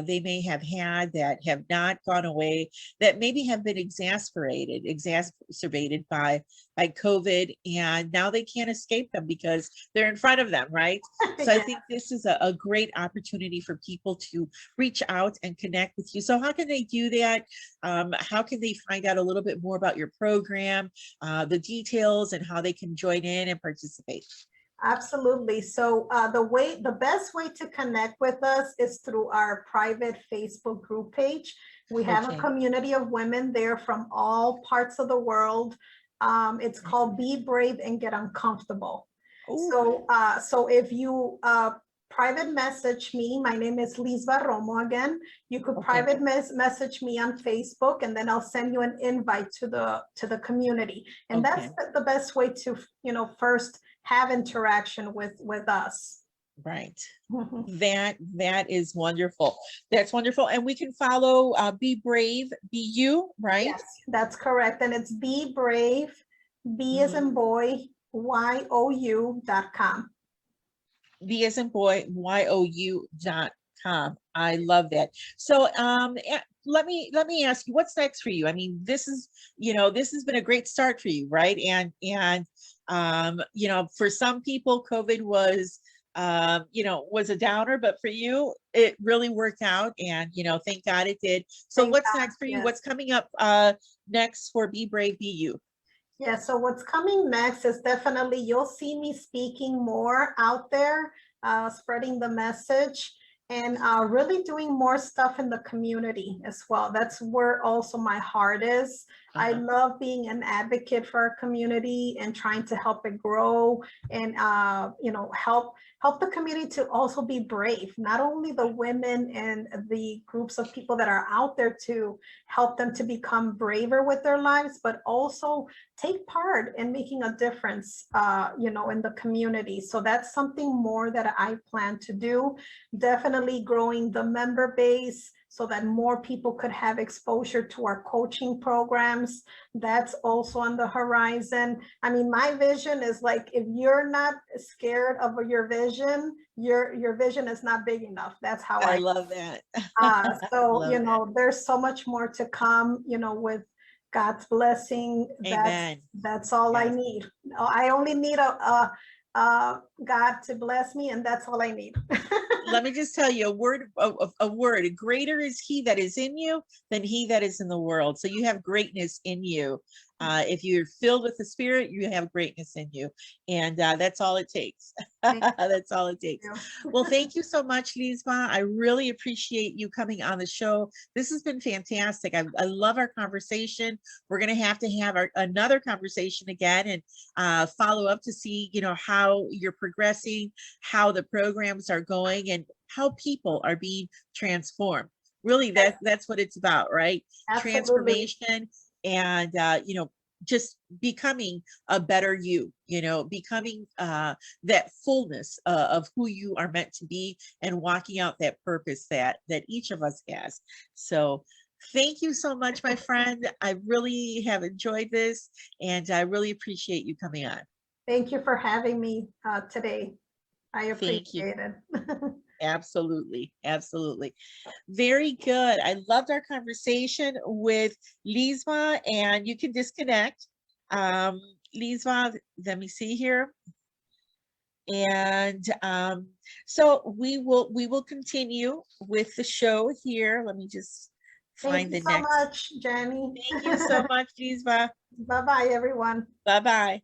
[SPEAKER 2] they may have had, that have not gone away, that maybe have been exacerbated by COVID, and now they can't escape them because they're in front of them, right? So I
[SPEAKER 4] Yeah.
[SPEAKER 2] think this is a great opportunity for people to reach out and connect with you. So how can they do that? How can they find out a little bit more about your program, the details, and how they can join in and participate?
[SPEAKER 4] Absolutely. So the best way to connect with us is through our private Facebook group page. We have a
[SPEAKER 2] Okay.
[SPEAKER 4] community of women there from all parts of the world. It's called Be Brave and Get Uncomfortable.
[SPEAKER 2] Ooh.
[SPEAKER 4] So if you private message me. My name is Lisba Romo again. You could
[SPEAKER 2] Okay.
[SPEAKER 4] private message me on Facebook, and then I'll send you an invite to the community. And that's
[SPEAKER 2] Okay.
[SPEAKER 4] the best way to, first have interaction with us.
[SPEAKER 2] Right.
[SPEAKER 4] Mhm.
[SPEAKER 2] That is wonderful. That's wonderful. And we can follow Be Brave, Be You, right?
[SPEAKER 4] Yes, that's correct. And it's Be Brave, B as
[SPEAKER 2] Mhm.
[SPEAKER 4] in boy, YOU.com.
[SPEAKER 2] B as in boy, YOU.com. I love that. So let me ask you, what's next for you? I mean, this is, this has been a great start for you, right? And for some people, COVID was was a downer, but for you, it really worked out, and thank God it did. So
[SPEAKER 4] Thank
[SPEAKER 2] what's
[SPEAKER 4] God,
[SPEAKER 2] next for you?
[SPEAKER 4] yes.
[SPEAKER 2] What's coming up next for Be Brave, Be You?
[SPEAKER 4] Yeah, so what's coming next is definitely you'll see me speaking more out there, spreading the message, and really doing more stuff in the community as well. That's where also my heart is. I
[SPEAKER 2] Uh-huh.
[SPEAKER 4] love being an advocate for our community and trying to help it grow and help the community to also be brave. Not only the women and the groups of people that are out there to help them to become braver with their lives, but also take part in making a difference, in the community. So that's something more that I plan to do. Definitely growing the member base so that more people could have exposure to our coaching programs. That's also on the horizon. I mean, my vision is like, if you're not scared of your vision, your vision is not big enough. That's how
[SPEAKER 2] I
[SPEAKER 4] I
[SPEAKER 2] love that.
[SPEAKER 4] so,
[SPEAKER 2] Love that.
[SPEAKER 4] there's so much more to come, with God's blessing.
[SPEAKER 2] Amen.
[SPEAKER 4] That's all I
[SPEAKER 2] Yes.
[SPEAKER 4] need. I only need a God to bless me, and that's all I need.
[SPEAKER 2] Let me just tell you a word. Greater is he that is in you than he that is in the world. So you have greatness in you. If you're filled with the Spirit, you have greatness in you. And that's all it takes.
[SPEAKER 4] Thank
[SPEAKER 2] That's all it takes.
[SPEAKER 4] you.
[SPEAKER 2] Well, thank you so much, Lisba. I really appreciate you coming on the show. This has been fantastic. I love our conversation. We're going to have another conversation again and follow up to see, how you're progressing, how the programs are going, and how people are being transformed. Really, that's what it's about, right?
[SPEAKER 4] Absolutely.
[SPEAKER 2] Transformation and just becoming a better you, becoming that fullness of who you are meant to be, and walking out that purpose that each of us has. So thank you so much, my friend. I really have enjoyed this, and I really appreciate you coming on.
[SPEAKER 4] Thank you for having me today. I
[SPEAKER 2] Thank you.
[SPEAKER 4] appreciate it.
[SPEAKER 2] Absolutely. Absolutely. Very good. I loved our conversation with Lisba, and you can disconnect. Lisba, let me see here. And so we will continue with the show here. Let me just
[SPEAKER 4] Thank
[SPEAKER 2] find
[SPEAKER 4] you
[SPEAKER 2] the
[SPEAKER 4] so
[SPEAKER 2] next.
[SPEAKER 4] much, Janie.
[SPEAKER 2] Thank you so much, Lisba.
[SPEAKER 4] Bye-bye, everyone.
[SPEAKER 2] Bye-bye.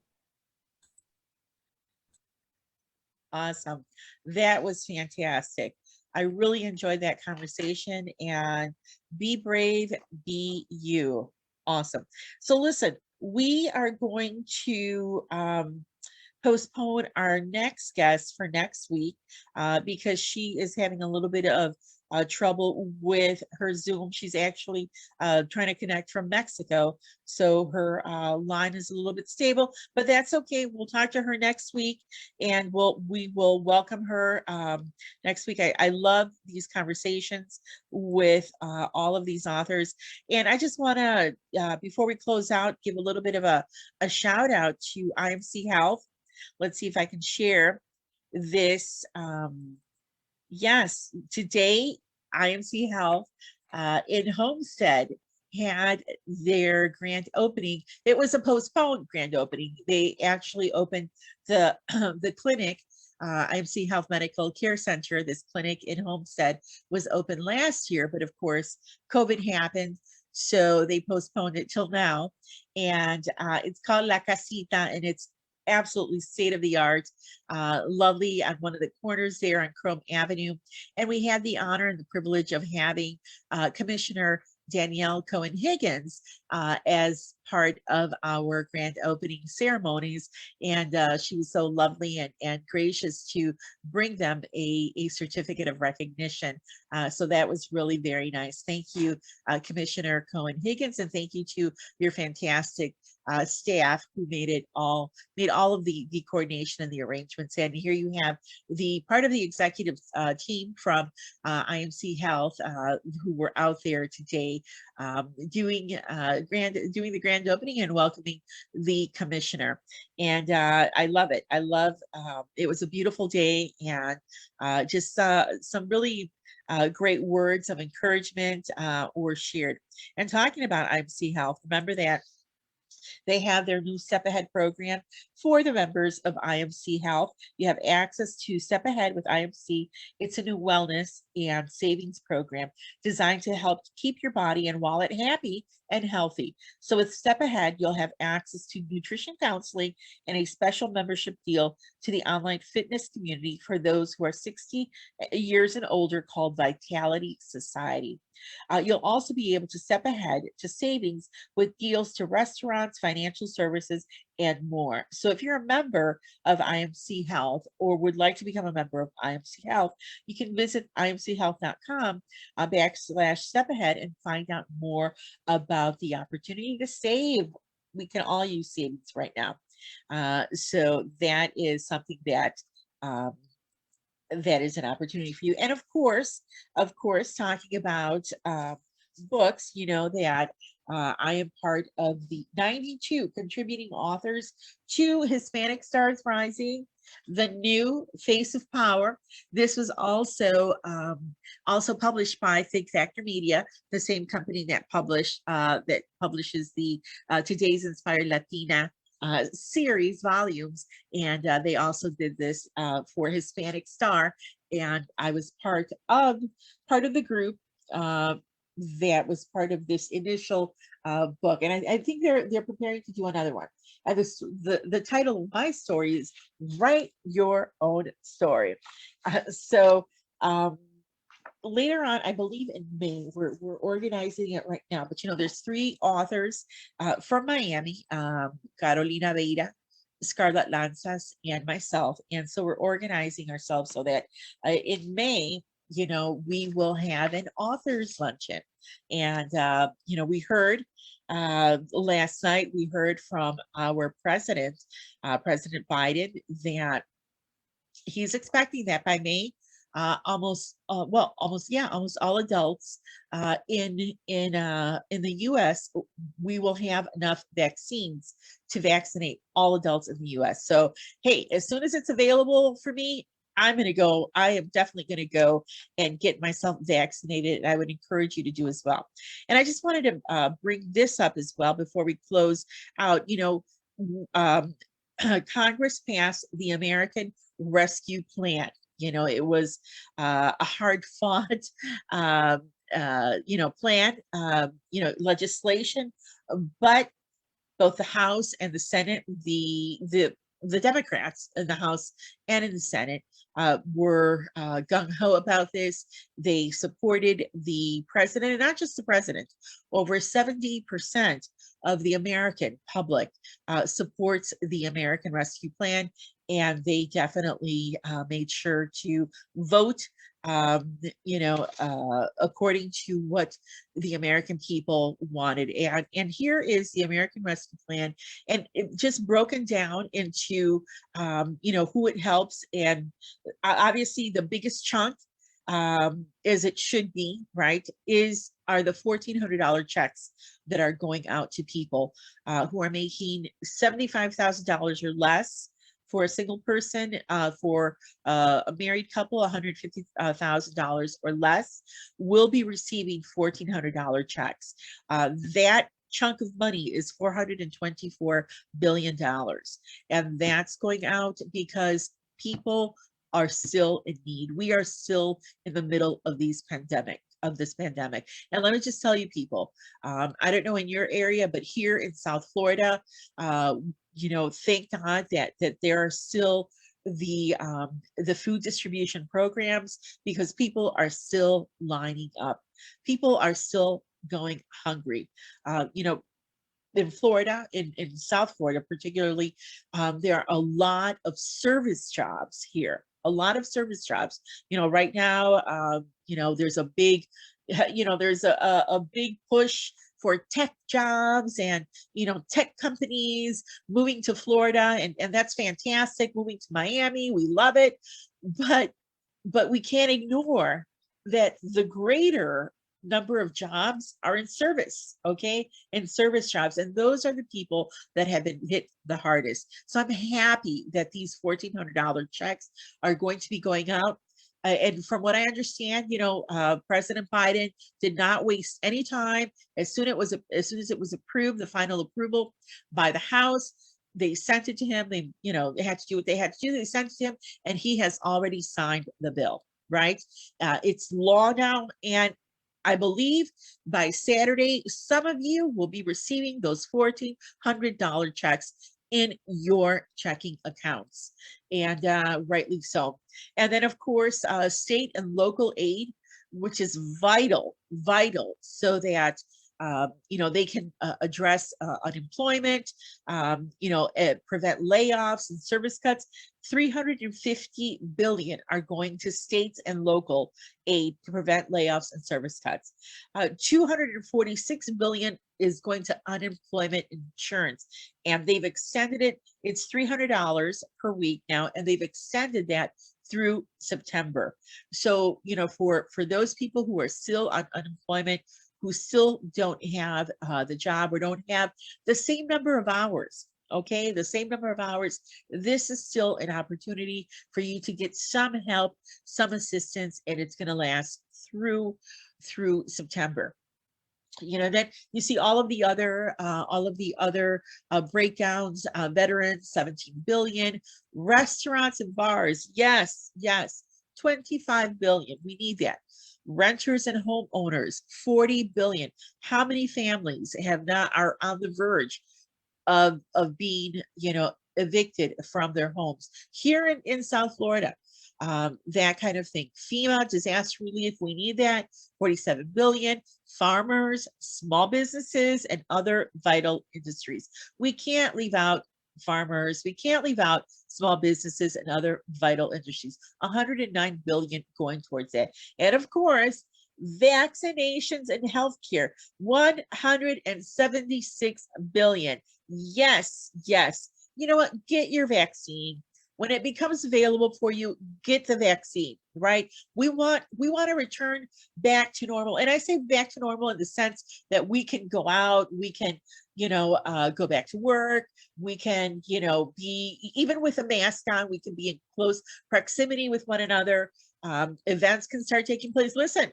[SPEAKER 2] Awesome. That was fantastic. I really enjoyed that conversation, and be brave, be you. Awesome. So listen, we are going to postpone our next guest for next week because she is having a little bit of trouble with her Zoom. She's actually trying to connect from Mexico, so her line is a little bit stable, but that's okay. We'll talk to her next week, and we will welcome her next week. I love these conversations with all of these authors, and I just want to, before we close out, give a little bit of a shout out to IMC Health. Let's see if I can share this. Yes, today IMC Health in Homestead had their grand opening. It was a postponed grand opening. They actually opened the the clinic. IMC Health Medical Care Center. This clinic in Homestead was open last year, but of course COVID happened, so they postponed it till now. And it's called La Casita, and it's absolutely state of the art, lovely on one of the corners there on Chrome Avenue. And we had the honor and the privilege of having Commissioner Danielle Cohen-Higgins as part of our grand opening ceremonies. And she was so lovely and gracious to bring them a certificate of recognition. So that was really very nice. Thank you, Commissioner Cohen-Higgins, and thank you to your fantastic staff who made all of the coordination and the arrangements. And here you have the part of the executive team from IMC Health who were out there today doing the grand opening and welcoming the commissioner. And I love it. I love it was a beautiful day, and just some really great words of encouragement were shared. And talking about IMC Health, remember that they have their new Step Ahead program for the members of IMC Health. You have access to Step Ahead with IMC. It's a new wellness and savings program designed to help keep your body and wallet happy and healthy. So with Step Ahead, you'll have access to nutrition counseling and a special membership deal to the online fitness community for those who are 60 years and older, called Vitality Society. You'll also be able to step ahead to savings with deals to restaurants, financial services, and more. So if you're a member of IMC Health or would like to become a member of IMC Health, you can visit imchealth.com /step ahead and find out more about the opportunity to save. We can all use savings right now. So that is something that that is an opportunity for you. And of course, talking about books, you know that I am part of the 92 contributing authors to Hispanic Stars Rising, the new Face of Power. This was also published by Think Factor Media, the same company that publishes the Today's Inspired Latina series volumes, and they also did this for Hispanic Star, and I was part of the group that was part of this initial book, and I think they're preparing to do another one. And the title of my story is Write Your Own Story. So later on, I believe in May, we're organizing it right now, but you know, there's 3 authors from Miami, Carolina Beira, Scarlett Lanzas, and myself. And so we're organizing ourselves so that in May, you know, we will have an author's luncheon. And, you know, we heard last night, we heard from our president, President Biden, that he's expecting that by May, almost all adults in the U.S. we will have enough vaccines to vaccinate all adults in the U.S. So hey, as soon as it's available for me, I'm going to go. I am definitely going to go and get myself vaccinated. And I would encourage you to do as well. And I just wanted to bring this up as well before we close out. You know, Congress passed the American Rescue Plan. You know, it was a hard fought, you know, plan, you know, legislation, but both the House and the Senate, the Democrats in the House and in the Senate were gung-ho about this. They supported the president, and not just the president. Over 70% of the American public supports the American Rescue Plan, and they definitely made sure to vote, you know, according to what the American people wanted. And here is the American Rescue Plan, and it just broken down into, you know, who it helps. And obviously the biggest chunk, as it should be, right, are the $1,400 checks that are going out to people who are making $75,000 or less. For a single person, for a married couple, $150,000 or less, will be receiving $1,400 checks. That chunk of money is $424 billion. And that's going out because people are still in need. We are still in the middle of this pandemic. And let me just tell you, people, I don't know in your area, but here in South Florida, you know, thank God that there are still the food distribution programs, because people are still lining up. People are still going hungry. You know, in Florida, in South Florida particularly, there are a lot of service jobs here, a lot of service jobs. You know, right now, you know, there's a big, you know, there's a big push for tech jobs and, you know, tech companies moving to Florida, and that's fantastic. Moving to Miami, we love it. But we can't ignore that the greater number of jobs are in service, okay? In service jobs. And those are the people that have been hit the hardest. So I'm happy that these $1,400 checks are going to be going out. And from what I understand, you know, President Biden did not waste any time. As soon as it was approved, the final approval by the House, they sent it to him. They, you know, they had to do what they had to do. They sent it to him, and he has already signed the bill. Right? It's law now, and I believe by Saturday, some of you will be receiving those $1,400 checks in your checking accounts, and rightly so. And then, of course, state and local aid, which is vital, so that you know, they can address unemployment, you know, prevent layoffs and service cuts. 350 billion are going to states and local aid to prevent layoffs and service cuts. 246 billion is going to unemployment insurance, and they've extended it. It's $300 per week now, and they've extended that through September. So, you know, for those people who are still on unemployment, who still don't have the job or don't have the same number of hours, okay, the same number of hours, this is still an opportunity for you to get some help, some assistance, and it's going to last through September. You know, then you see all of the other breakdowns. Veterans, 17 billion. Restaurants and bars, yes, 25 billion. We need that. Renters and homeowners, 40 billion. How many families are on the verge of being, you know, evicted from their homes here in South Florida? That kind of thing. FEMA, disaster relief, we need that. 47 billion. Farmers, small businesses, and other vital industries. We can't leave out farmers. We can't leave out small businesses and other vital industries. 109 billion going towards that. And of course, vaccinations and healthcare, 176 billion. Yes. You know what? Get your vaccine. When it becomes available for you, get the vaccine, right? We want to return back to normal. And I say back to normal in the sense that we can go out, we can, you know, go back to work. We can, you know, be, even with a mask on, we can be in close proximity with one another. Events can start taking place. Listen,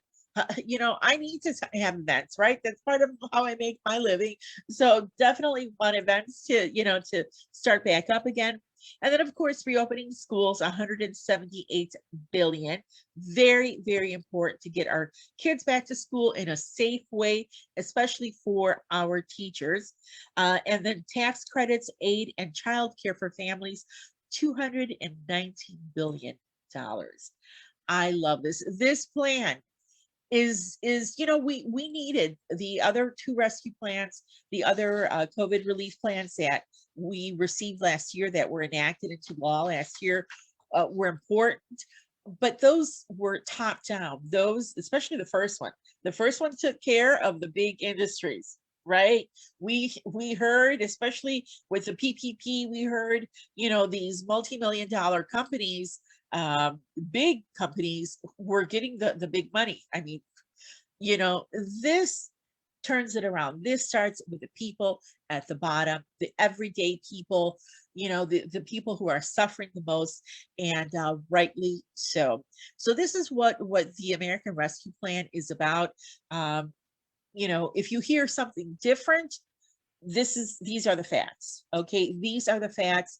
[SPEAKER 2] you know, I need to have events, right? That's part of how I make my living. So definitely want events to, you know, to start back up again. And then, of course, reopening schools, 178 billion. Very, very important to get our kids back to school in a safe way, especially for our teachers. And then tax credits, aid, and childcare for families, $219 billion. I love this. This plan is, you know, we needed the other two rescue plans, the other COVID relief plans that we received last year, that were enacted into law last year, were important, but those were top down. Those, especially the first one took care of the big industries, right? We heard, especially with the PPP, we heard, you know, these multi-million-dollar companies, big companies were getting the big money. I mean, you know, this turns it around. This starts with the people at the bottom, the everyday people, you know, the people who are suffering the most, and rightly so. So this is what the American Rescue Plan is about. You know, if you hear something different, these are the facts. Okay, these are the facts.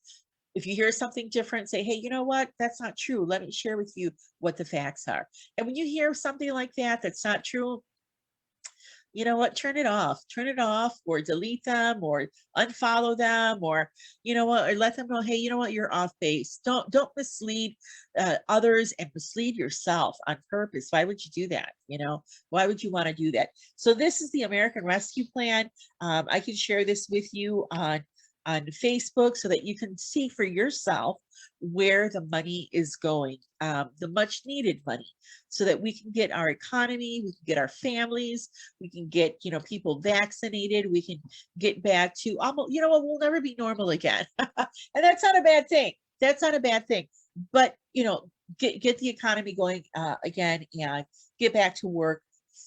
[SPEAKER 2] If you hear something different, say, hey, you know what? That's not true. Let me share with you what the facts are. And when you hear something like that, that's not true, you know what, turn it off, or delete them, or unfollow them, or you know what, or let them know, hey, you know what, you're off base. Don't mislead others and mislead yourself on purpose. Why would you do that? You know, why would you want to do that? So this is the American Rescue Plan. I can share this with you on Facebook so that you can see for yourself where the money is going, the much needed money, so that we can get our economy, we can get our families, we can get, you know, people vaccinated, we can get back to almost, you know what, we'll never be normal again. And that's not a bad thing. That's not a bad thing. But, you know, get the economy going again, and get back to work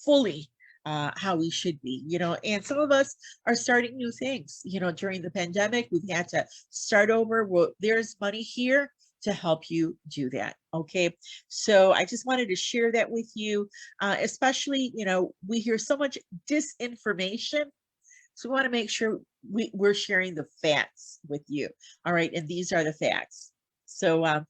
[SPEAKER 2] fully how we should be, you know. And some of us are starting new things, you know, during the pandemic. We've had to start over. Well, there's money here to help you do that. Okay. So I just wanted to share that with you, especially, you know, we hear so much disinformation. So we want to make sure we're sharing the facts with you. All right. And these are the facts. So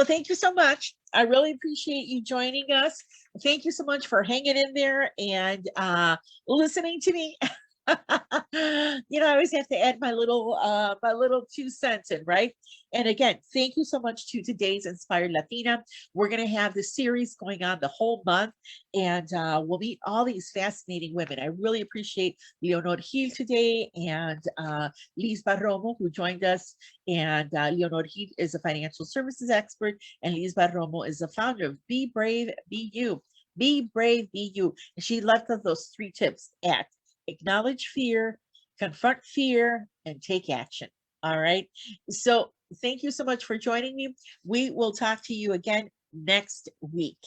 [SPEAKER 2] thank you so much. I really appreciate you joining us. Thank you so much for hanging in there and listening to me. You know, I always have to add my little 2 cents in, right? And again, thank you so much to today's Inspired Latina. We're going to have the series going on the whole month, and we'll meet all these fascinating women. I really appreciate Leonorjee today, and Lisba Romo, who joined us. And Leonorjee is a financial services expert, and Lisba Romo is the founder of Be Brave, Be You. Be brave, be you. And she left us those 3 tips: act, acknowledge fear, confront fear, and take action. All right. So thank you so much for joining me. We will talk to you again next week.